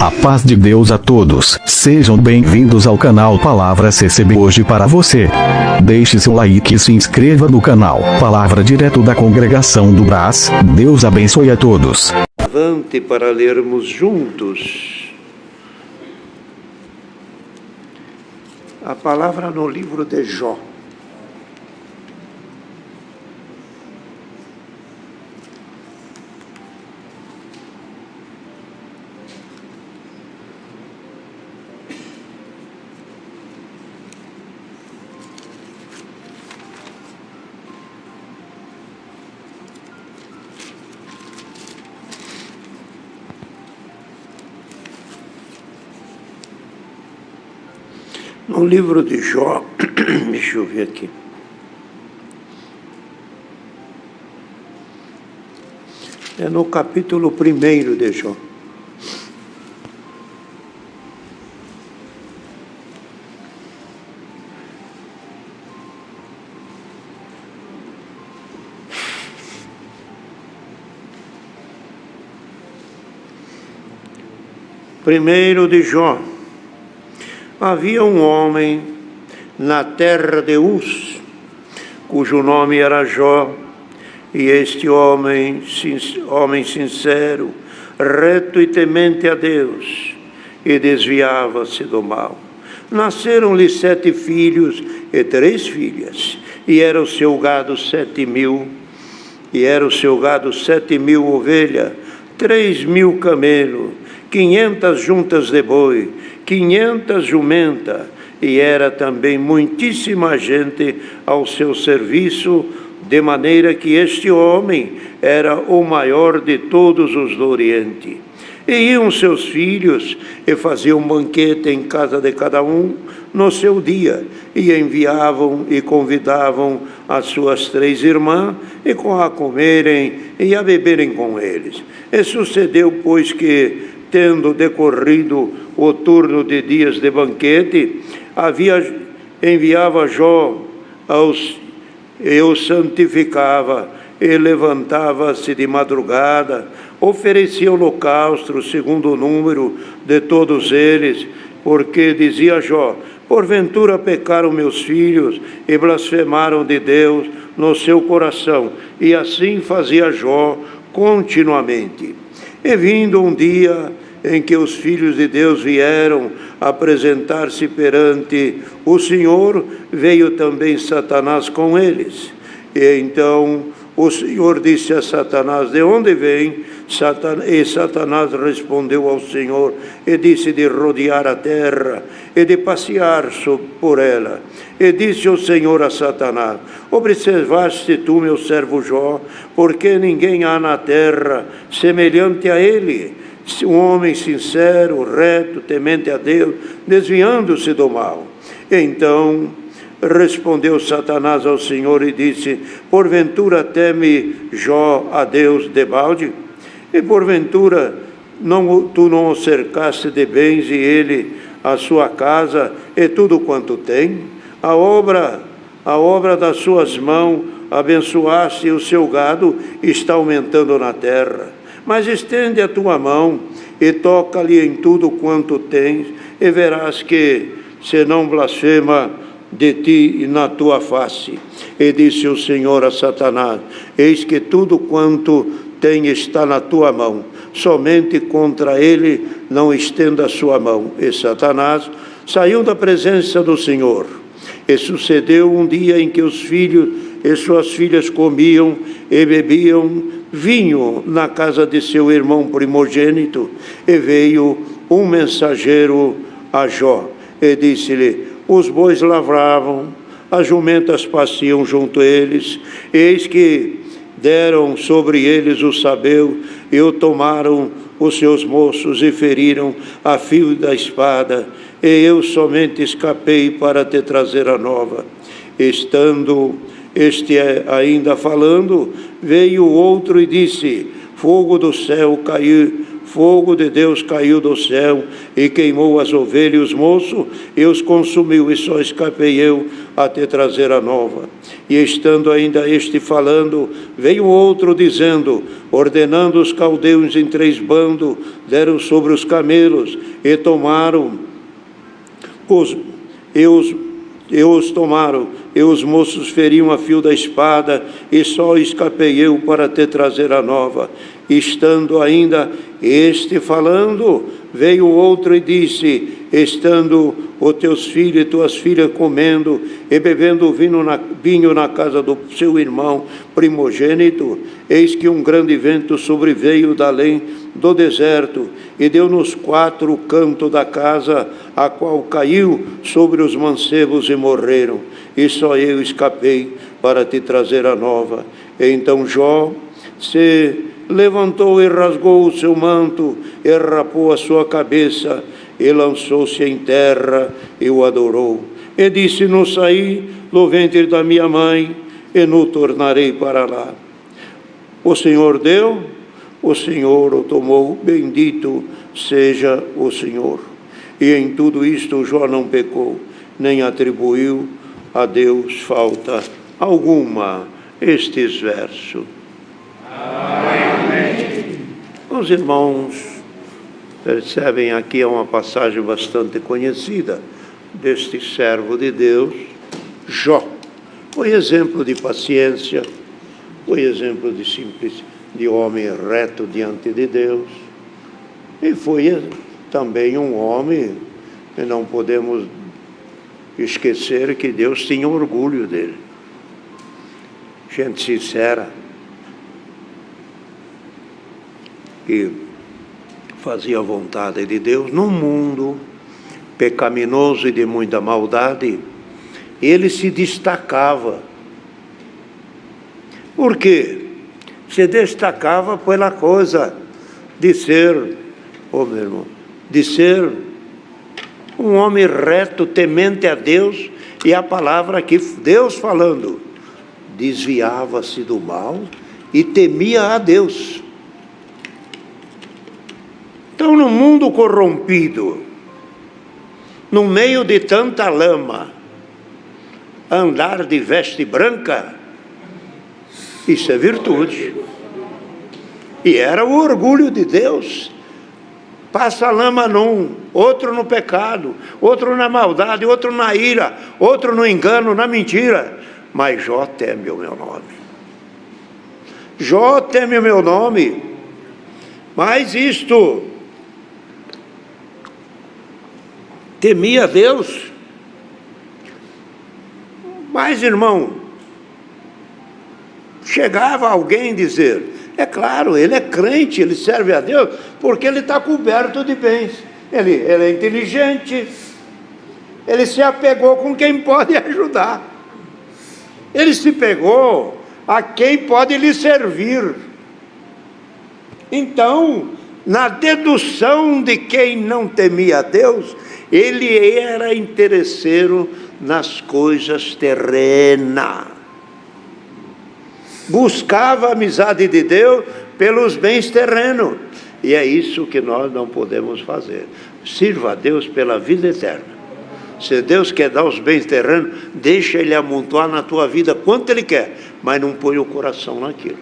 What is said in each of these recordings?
A paz de Deus a todos. Sejam bem-vindos ao canal Palavra CCB hoje para você. Deixe seu like e se inscreva no canal Palavra direto da congregação do Brás. Deus abençoe a todos. Avante para lermos juntos a palavra no livro de Jó. No livro de Jó, deixa eu ver aqui. É no capítulo 1 de Jó. Primeiro de Jó. Havia um homem na terra de Uz, cujo nome era Jó, e este homem sincero, reto e temente a Deus, e desviava-se do mal. Nasceram-lhe 7 filhos e 3 filhas, e era o seu gado 7.000, ovelhas, 3.000 camelos, 500 juntas de boi, 500 jumentas, e era também muitíssima gente ao seu serviço, de maneira que este homem era o maior de todos os do Oriente. E iam seus filhos e faziam banquete em casa de cada um no seu dia, e enviavam e convidavam as suas 3 irmãs a comerem e a beberem com eles. E sucedeu, pois, que, tendo decorrido o turno de dias de banquete, enviava Jó e os santificava, e levantava-se de madrugada, oferecia holocausto segundo o número de todos eles, porque dizia Jó: porventura pecaram meus filhos e blasfemaram de Deus no seu coração. E assim fazia Jó continuamente. E vindo um dia em que os filhos de Deus vieram apresentar-se perante o Senhor, veio também Satanás com eles. E então o Senhor disse a Satanás: de onde vem? E Satanás respondeu ao Senhor e disse: de rodear a terra e de passear por ela. E disse o Senhor a Satanás: observaste tu meu servo Jó, porque ninguém há na terra semelhante a ele, um homem sincero, reto, temente a Deus, desviando-se do mal. Então respondeu Satanás ao Senhor e disse: porventura teme Jó a Deus debalde? E porventura tu não o cercaste de bens, e ele a sua casa e tudo quanto tem? A obra das suas mãos abençoaste, e o seu gado está aumentando na terra. Mas estende a tua mão e toca-lhe em tudo quanto tens, e verás que se não blasfema de ti e na tua face. E disse o Senhor a Satanás: eis que tudo quanto tem está na tua mão, somente contra ele não estenda a sua mão. E Satanás saiu da presença do Senhor. E sucedeu um dia em que os filhos e suas filhas comiam e bebiam vinho na casa de seu irmão primogênito, e veio um mensageiro a Jó, e disse-lhe: os bois lavravam, as jumentas pasciam junto a eles, eis que deram sobre eles o sabeu, e o tomaram os seus moços, e feriram a fio da espada, e eu somente escapei para te trazer a nova. Estando este ainda falando, veio outro e disse: fogo do céu caiu fogo de Deus caiu do céu e queimou as ovelhas e os moços e os consumiu, e só escapei eu a te trazer a nova. E estando ainda este falando, veio outro dizendo, ordenando os caldeus em 3 bandos, deram sobre os camelos e tomaram os tomaram, e os moços feriam a fio da espada, e só escapei eu para te trazer a nova. Estando ainda este falando, veio outro e disse, estando os teus filhos e tuas filhas comendo e bebendo vinho na casa do seu irmão primogênito, eis que um grande vento sobreveio da além do deserto e deu nos 4 cantos da casa, a qual caiu sobre os mancebos e morreram. E só eu escapei para te trazer a nova. E então Jó se levantou e rasgou o seu manto, e rapou a sua cabeça, e lançou-se em terra, e o adorou. E disse, no saí do ventre da minha mãe, e no tornarei para lá. O Senhor deu, o Senhor o tomou, bendito seja o Senhor. E em tudo isto Jó não pecou, nem atribuiu a Deus falta alguma. Estes versos. Amém. Os irmãos percebem aqui é uma passagem bastante conhecida deste servo de Deus, Jó. Foi exemplo de paciência, foi exemplo de simplicidade, de homem reto diante de Deus, e foi também um homem, e não podemos esquecer que Deus tinha orgulho dele. Gente sincera, que fazia a vontade de Deus num mundo pecaminoso e de muita maldade. Ele se destacava. Por quê? Se destacava pela coisa de ser, meu irmão, de ser um homem reto, temente a Deus, e a palavra aqui, Deus falando, desviava-se do mal e temia a Deus. Então, no mundo corrompido, no meio de tanta lama, andar de veste branca, isso é virtude. E era o orgulho de Deus. Passa a lama num, outro no pecado, outro na maldade, outro na ira, outro no engano, na mentira. Mas Jó teme o meu nome. Jó teme o meu nome. Mas isto, temia Deus. Mas, irmão, chegava alguém dizer, é claro, ele é crente, ele serve a Deus, porque ele está coberto de bens. Ele é inteligente, ele se apegou com quem pode ajudar. Ele se pegou a quem pode lhe servir. Então, na dedução de quem não temia a Deus, ele era interesseiro nas coisas terrenas. Buscava a amizade de Deus pelos bens terrenos. E é isso que nós não podemos fazer. Sirva a Deus pela vida eterna. Se Deus quer dar os bens terrenos, deixa Ele amontoar na tua vida quanto Ele quer, mas não põe o coração naquilo.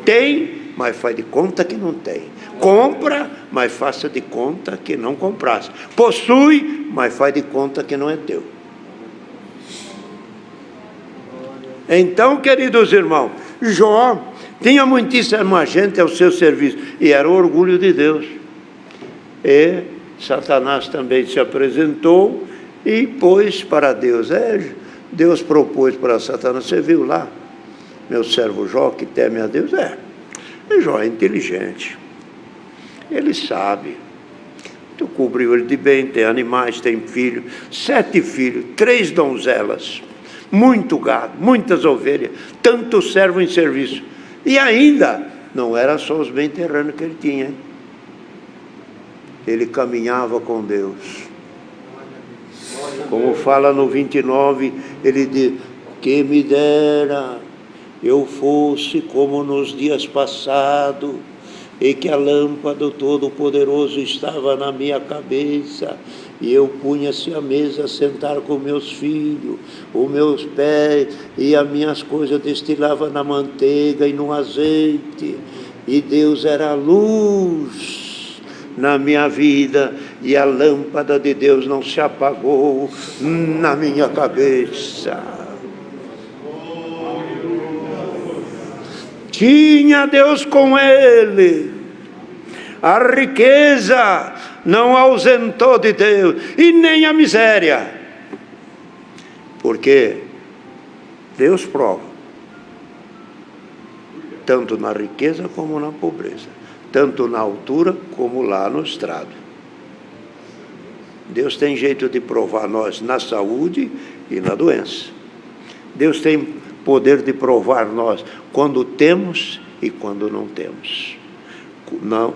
Tem, mas faz de conta que não tem. Compra, mas faça de conta que não comprasse. Possui, mas faz de conta que não é teu. Então, queridos irmãos, Jó tinha muitíssima gente ao seu serviço, e era o orgulho de Deus. E Satanás também se apresentou e pôs para Deus. Deus propôs para Satanás, você viu lá, meu servo Jó, que teme a Deus? E Jó é inteligente, ele sabe. Tu cobriu ele de bem, tem animais, tem filhos, 7 filhos, 3 donzelas, muito gado, muitas ovelhas, tanto servo em serviço. E ainda, não era só os bens terrenos que ele tinha, hein? Ele caminhava com Deus. Como fala no 29, ele diz, que me dera eu fosse como nos dias passados, e que a lâmpada do Todo-Poderoso estava na minha cabeça, e eu punha-se à mesa a sentar com meus filhos, os meus pés e as minhas coisas destilava na manteiga e no azeite, e Deus era a luz na minha vida, e a lâmpada de Deus não se apagou na minha cabeça. Tinha Deus com ele, a riqueza não ausentou de Deus, e nem a miséria, porque Deus prova, tanto na riqueza como na pobreza, tanto na altura como lá no estrado. Deus tem jeito de provar nós na saúde e na doença. Deus tem poder de provar nós quando temos e quando não temos.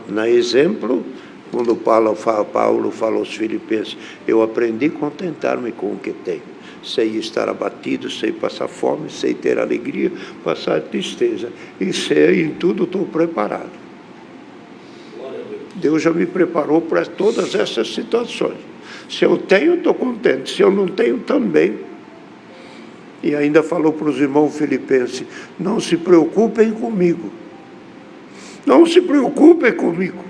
Na exemplo, quando Paulo fala aos Filipenses, eu aprendi a contentar-me com o que tenho. Sei estar abatido, sei passar fome, sei ter alegria, passar tristeza. E sei, em tudo estou preparado. Deus já me preparou para todas essas situações. Se eu tenho, estou contente. Se eu não tenho, também. E ainda falou para os irmãos filipenses, não se preocupem comigo. Não se preocupem comigo.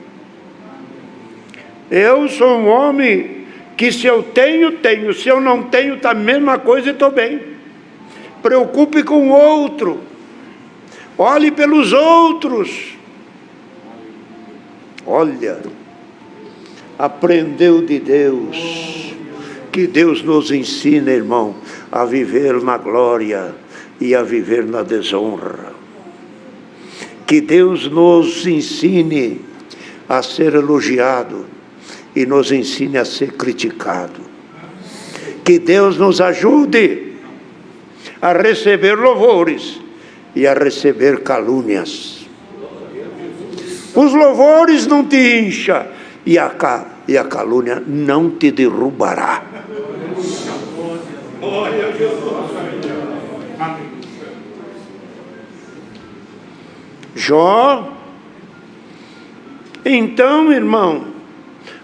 Eu sou um homem que se eu tenho, tenho. Se eu não tenho, está a mesma coisa e estou bem. Preocupe com o outro. Olhe pelos outros. Olha, aprendeu de Deus. Que Deus nos ensina, irmão, a viver na glória e a viver na desonra. Que Deus nos ensine a ser elogiado e nos ensine a ser criticado. Que Deus nos ajude a receber louvores e a receber calúnias. Os louvores não te incham e a calúnia não te derrubará. Jó, então, irmão,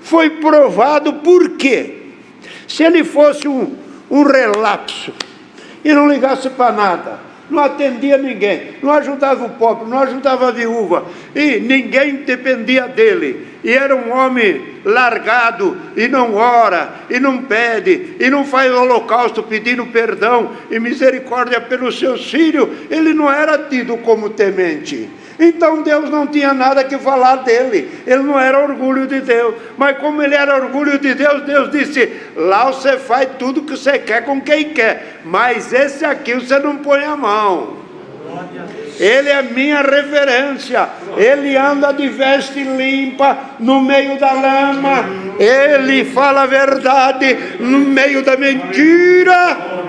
foi provado por quê? Se ele fosse um relapso e não ligasse para nada, não atendia ninguém, não ajudava o pobre, não ajudava a viúva, e ninguém dependia dele, e era um homem largado, e não ora, e não pede, e não faz holocausto pedindo perdão e misericórdia pelos seus filhos, ele não era tido como temente. Então Deus não tinha nada que falar dele, ele não era orgulho de Deus, mas como ele era orgulho de Deus, Deus disse, lá você faz tudo que você quer com quem quer, mas esse aqui você não põe a mão. Ele é minha referência, ele anda de veste limpa no meio da lama, ele fala a verdade no meio da mentira.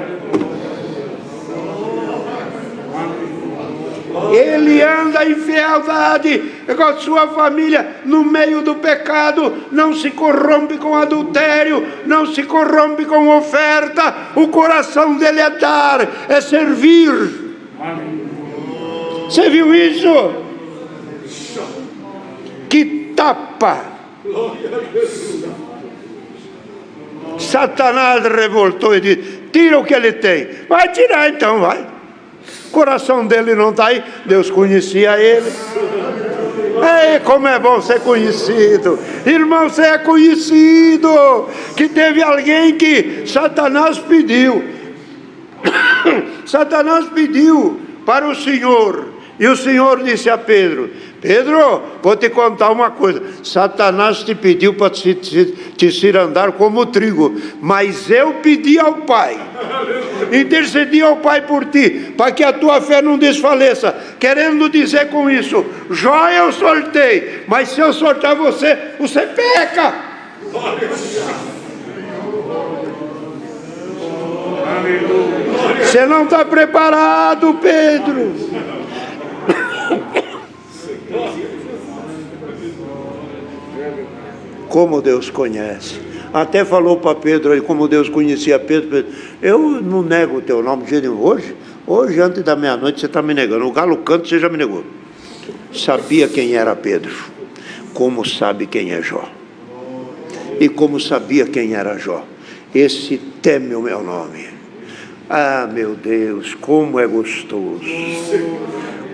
Ele anda em fialdade com a sua família no meio do pecado, não se corrompe com adultério, não se corrompe com oferta, o coração dele é dar, é servir. Você viu isso? Que tapa! Satanás revoltou e disse, tira o que ele tem. Vai tirar então, vai. O coração dele não está aí, Deus conhecia ele. Ei, como é bom ser conhecido. Irmão, você é conhecido. Que teve alguém que Satanás pediu. Satanás pediu para o Senhor. E o Senhor disse a Pedro, Pedro, vou te contar uma coisa. Satanás te pediu para te cirandar como trigo. Mas eu pedi ao Pai. Intercedi ao Pai por ti, para que a tua fé não desfaleça. Querendo dizer com isso, Jó eu soltei, mas se eu soltar você, você peca. Você não está preparado, Pedro. Como Deus conhece. Até falou para Pedro, como Deus conhecia Pedro, eu não nego o teu nome de hoje, antes da meia-noite você está me negando, o galo canta, você já me negou. sabia quem era Pedro, como sabe quem é Jó. E como sabia quem era Jó, esse teme o meu nome. Ah, meu Deus, como é gostoso,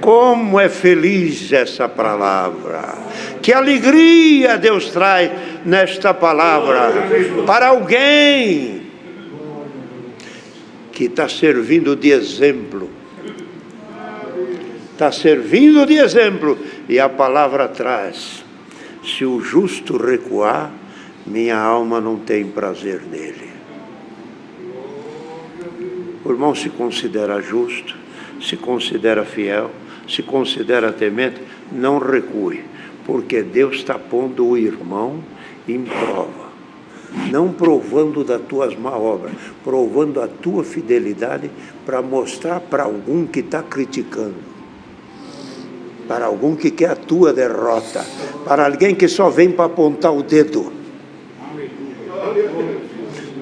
como é feliz essa palavra. Que alegria Deus traz nesta palavra para alguém que está servindo de exemplo. Está servindo de exemplo. E a palavra traz: se o justo recuar, minha alma não tem prazer nele. O irmão se considera justo, se considera fiel, se considera temente, não recue, porque Deus está pondo o irmão em prova. Não provando das tuas má obras, provando a tua fidelidade para mostrar para algum que está criticando, para algum que quer a tua derrota, para alguém que só vem para apontar o dedo.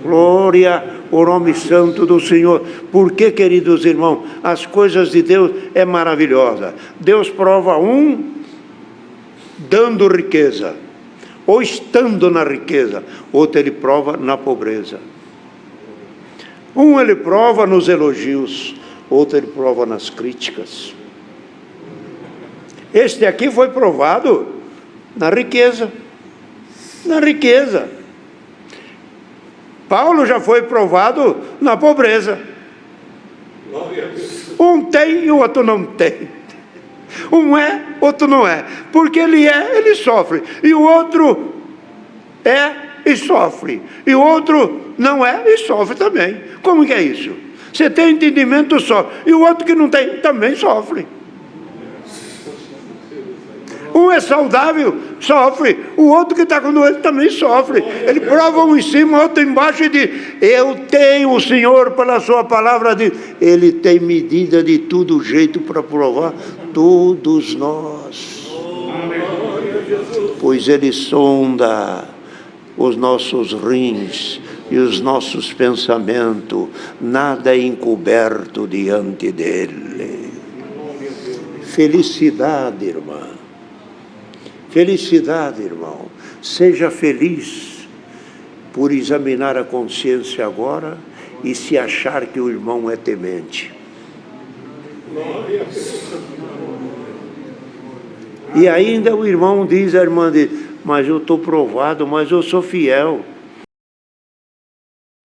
Glória ao nome santo do Senhor. Porque, queridos irmãos, as coisas de Deus é maravilhosa. Deus prova um dando riqueza, ou estando na riqueza. Outro ele prova na pobreza. Um ele prova nos elogios, outro ele prova nas críticas. Este aqui foi provado na riqueza. Na riqueza. Paulo já foi provado na pobreza. Um tem e o outro não tem. Um é, outro não é. Porque ele é, ele sofre. E o outro é e sofre. E o outro não é e sofre também. Como que é isso? Você tem entendimento, sofre. E o outro que não tem também sofre. Um é saudável, sofre. O outro que está com doença também sofre. Ele prova um em cima, outro embaixo e diz: eu tenho o Senhor pela sua palavra. Ele tem medida de todo jeito para provar todos nós. Pois Ele sonda os nossos rins e os nossos pensamentos. Nada é encoberto diante dEle. Felicidade, irmã. Felicidade, irmão. Seja feliz por examinar a consciência agora e se achar que o irmão é temente. E ainda o irmão diz, a irmã diz: mas eu estou provado, mas eu sou fiel.